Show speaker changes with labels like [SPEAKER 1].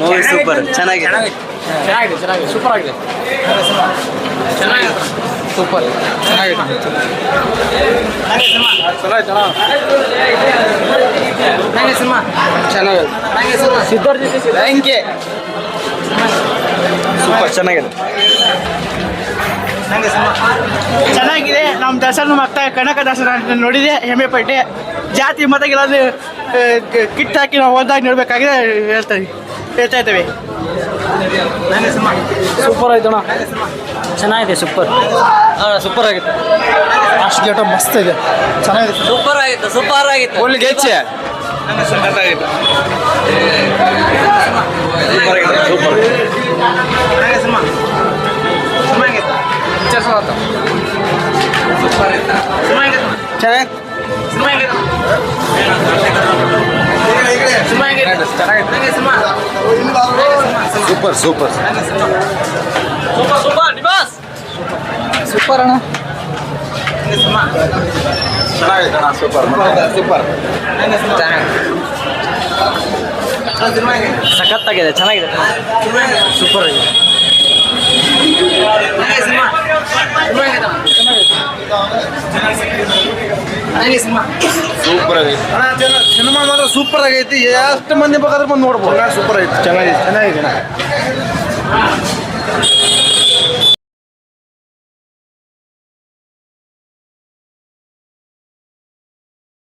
[SPEAKER 1] Movie super ಚೆನ್ನಾಗಿದೆ.
[SPEAKER 2] ಚೆನ್ನಾಗಿದೆ super ಆಗಿದೆ. ಚೆನ್ನಾಗಿದೆ ಸೂಪರ್ ಚೆನ್ನಾಗಿದೆ. ಚೆನ್ನಾಗಿದೆ ಸಿದ್ಧಾರ್ಥ ಥ್ಯಾಂಕ್ಯೆ
[SPEAKER 1] ಸೂಪರ್ ಚೆನ್ನಾಗಿದೆ.
[SPEAKER 2] ಚೆನ್ನಾಗಿದೆ. ನಮ್ಮ ದಸರಾ ಮಕ್ಕ ಕನಕ ದಸರಾ ನೋಡಿದೆ, ಹೆಮ್ಮೆ ಪಟ್ಟೆ. ಜಾತಿ ಮತಗಳದ್ದು ಕಿಟ್ ಹಾಕಿ ನಾವು ಒಂದಾಗಿ ನೋಡಬೇಕಾಗಿದೆ ಹೇಳ್ತಾ ಇದ್ದೇವೆ. ಸೂಪರ್ ಆಯ್ತಣ್ಣ,
[SPEAKER 1] ಚೆನ್ನಾಗಿದೆ ಸೂಪರ್.
[SPEAKER 2] ಸೂಪರ್ ಆಗಿತ್ತು. ಅಷ್ಟು ಗೇಟ ಮಸ್ತ್ ಇದೆ, ಚೆನ್ನಾಗಿದೆ.
[SPEAKER 1] ಸೂಪರ್ ಆಗಿತ್ತು ಸೂಪರ್ ಆಗಿತ್ತು.
[SPEAKER 2] ಒಳ್ಳೆ ಗೆಚ್ಚೆ
[SPEAKER 1] ಸೂಪರ್
[SPEAKER 2] ಸೂಪರ್ ಸೂಪರ್
[SPEAKER 1] ಸೂಪರ್ ಅಣ್ಣ.
[SPEAKER 2] ಚೆನ್ನಾಗಿದೆ ಅಣ್ಣ ಸೂಪರ್ ಸೂಪರ್
[SPEAKER 1] ಸಖತ್ತಾಗಿದೆ ಚೆನ್ನಾಗಿದೆ ಸೂಪರ್ ಆಗಿದೆ.
[SPEAKER 2] ಸೂಪರ್ ಆಗೈತಿ ಸಿನಿಮಾ ಮಾತ್ರ ಸೂಪರ್ ಆಗೈತಿ. ಎಷ್ಟು ಮಂದಿ ಬೇಕಾದ್ರೆ ಬಂದು ನೋಡ್ಬೋದು. ಸೂಪರ್ ಐತಿ ಚೆನ್ನಾಗಿದೆ ಚೆನ್ನಾಗಿದೆ.